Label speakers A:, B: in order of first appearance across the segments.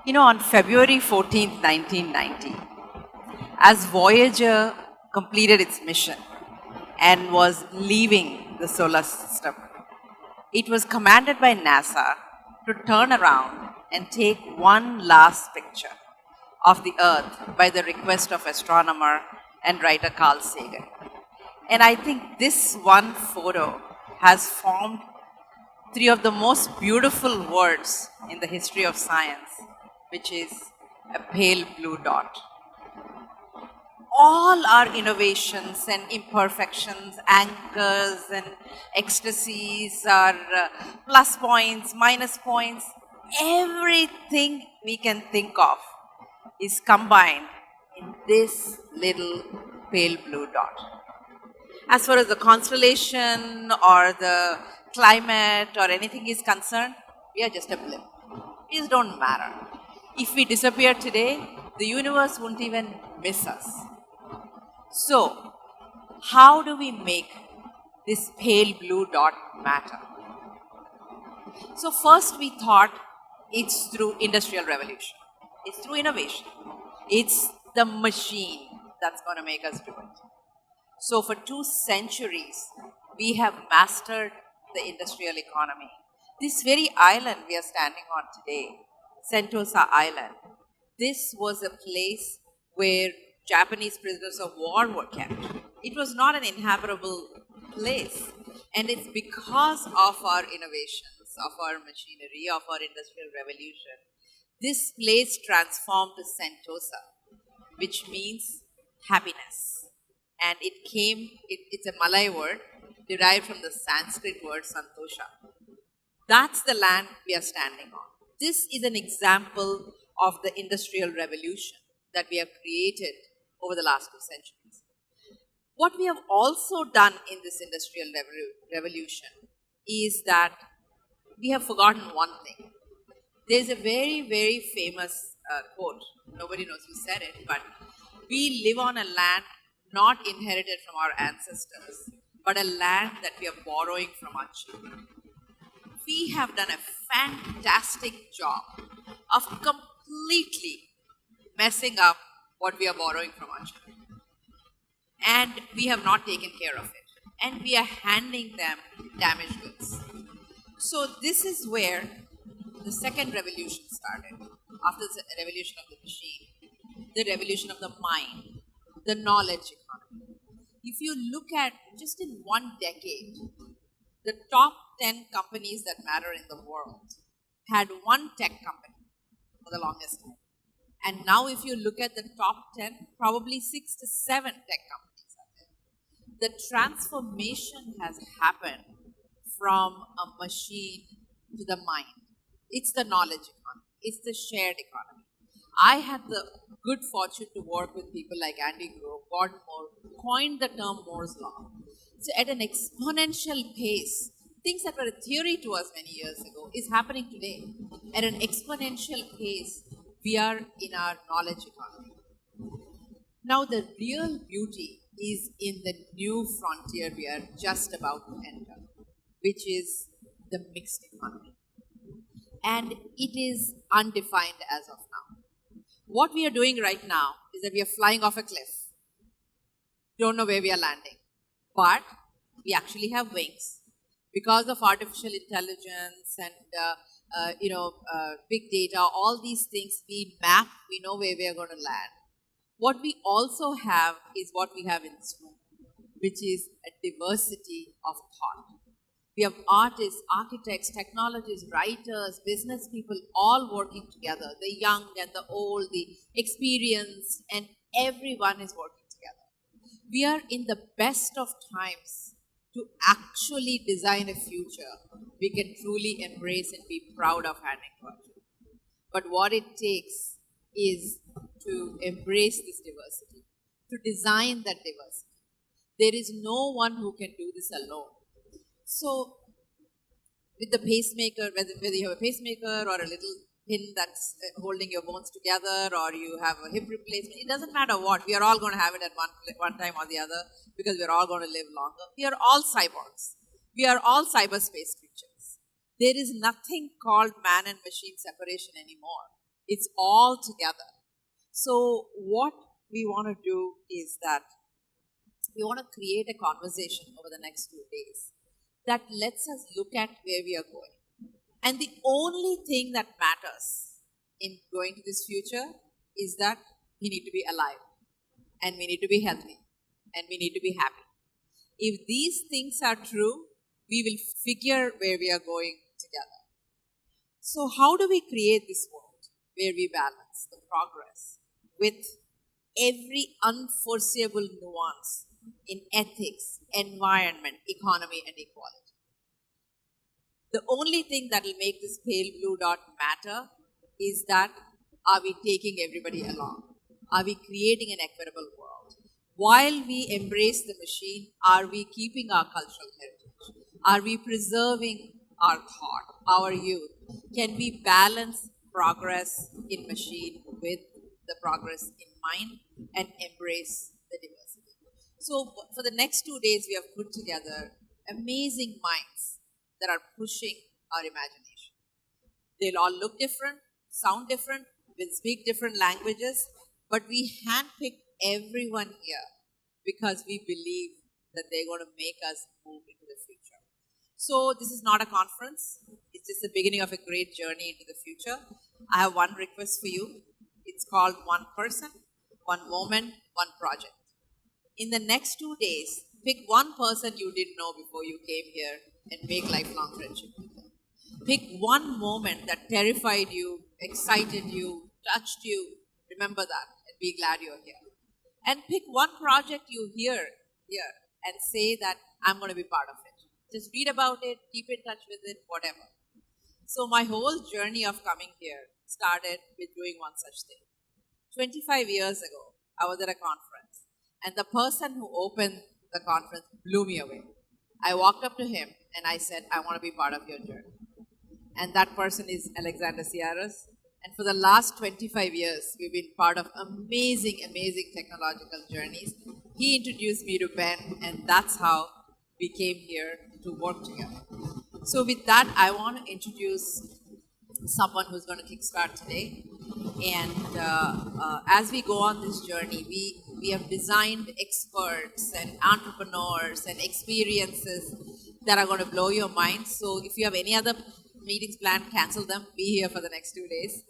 A: On February 14th, 1990, as Voyager completed its mission and was leaving the solar system, it was commanded by NASA to turn around and take one last picture of the Earth by the request of astronomer and writer Carl Sagan. And I think this one photo has formed three of the most beautiful words in the history of science, which is a pale blue dot. All our innovations and imperfections, anchors and ecstasies, our plus points, minus points, everything we can think of is combined in this little pale blue dot. As far as the constellation or the climate or anything is concerned, we are just a blip. These don't matter. If we disappear today, the universe won't even miss us. So, how do we make this pale blue dot matter? So first we thought it's through industrial revolution. It's through innovation. It's the machine that's going to make us do it. So for 2 centuries, we have mastered the industrial economy. This very island we are standing on today, Sentosa Island, this was a place where Japanese prisoners of war were kept. It was not an inhabitable place. And it's because of our innovations, of our machinery, of our industrial revolution, this place transformed to Sentosa, which means happiness. And it's a Malay word derived from the Sanskrit word Santosha. That's the land we are standing on. This is an example of the industrial revolution that we have created over the last 2 centuries. What we have also done in this industrial revolution is that we have forgotten one thing. There's a very, very famous quote. Nobody knows who said it, but we live on a land not inherited from our ancestors, but a land that we are borrowing from our children. We have done a fantastic job of completely messing up what we are borrowing from our children. And we have not taken care of it. And we are handing them damaged goods. So this is where the second revolution started. After the revolution of the machine, the revolution of the mind, the knowledge economy. If you look at just in 1 decade, the top 10 companies that matter in the world had one tech company for the longest time. And now if you look at the top 10, probably 6 to 7 tech companies are there. The transformation has happened from a machine to the mind. It's the knowledge economy. It's the shared economy. I had the good fortune to work with people like Andy Grove, Gordon Moore, coined the term Moore's Law. So at an exponential pace, things that were a theory to us many years ago is happening today. At an exponential pace, we are in our knowledge economy. Now the real beauty is in the new frontier we are just about to enter, which is the mixed economy. And it is undefined as of now. What we are doing right now is that we are flying off a cliff. Don't know where we are landing. But we actually have wings. Because of artificial intelligence and big data, all these things we map, we know where we are going to land. What we also have is what we have in this room, which is a diversity of thought. We have artists, architects, technologists, writers, business people all working together. The young and the old, the experienced, and everyone is working together. We are in the best of times to actually design a future we can truly embrace and be proud of handing to our children. But what it takes is to embrace this diversity, to design that diversity. There is no one who can do this alone. So, with the pacemaker, whether you have a pacemaker or a little pin that's holding your bones together, or you have a hip replacement, it doesn't matter what. We are all going to have it at one time or the other because we are all going to live longer. We are all cyborgs. We are all cyberspace creatures. There is nothing called man and machine separation anymore. It's all together. So what we want to do is that we want to create a conversation over the next 2 days that lets us look at where we are going. And the only thing that matters in going to this future is that we need to be alive, and we need to be healthy, and we need to be happy. If these things are true, we will figure where we are going together. So how do we create this world where we balance the progress with every unforeseeable nuance in ethics, environment, economy, and equality? The only thing that will make this pale blue dot matter is that, are we taking everybody along? Are we creating an equitable world? While we embrace the machine, are we keeping our cultural heritage? Are we preserving our thought, our youth? Can we balance progress in machine with the progress in mind and embrace the diversity? So for the next 2 days, we have put together amazing minds that are pushing our imagination. They'll all look different, sound different, will speak different languages, but we handpicked everyone here because we believe that they're going to make us move into the future. So this is not a conference. It's just the beginning of a great journey into the future. I have one request for you. It's called One Person, One Moment, One Project. In the next 2 days, pick one person you didn't know before you came here and make lifelong friendship with them. Pick one moment that terrified you, excited you, touched you. Remember that and be glad you're here. And pick one project you hear here and say that I'm going to be part of it. Just read about it, keep in touch with it, whatever. So my whole journey of coming here started with doing one such thing. 25 years ago, I was at a conference, and the person who opened the conference blew me away. I walked up to him and I said, I want to be part of your journey. And that person is Alexander Sierras. And for the last 25 years, we've been part of amazing, amazing technological journeys. He introduced me to Ben, and that's how we came here to work together. So with that, I want to introduce someone who's going to kickstart today. And as we go on this journey, we have designed experts and entrepreneurs and experiences that are going to blow your mind. So if you have any other meetings planned, cancel them. Be here for the next 2 days.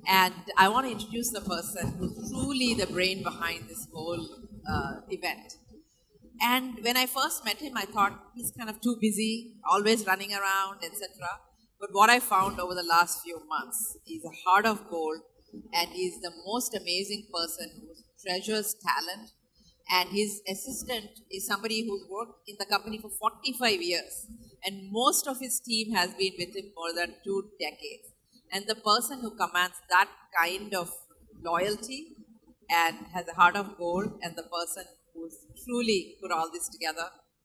A: And I want to introduce the person who's truly the brain behind this whole event. And when I first met him, I thought he's kind of too busy, always running around, etc. But what I found over the last few months, he's a heart of gold, and he's the most amazing person who treasures talent. And his assistant is somebody who's worked in the company for 45 years. And most of his team has been with him more than 2 decades. And the person who commands that kind of loyalty and has a heart of gold, and the person who's truly put all this together,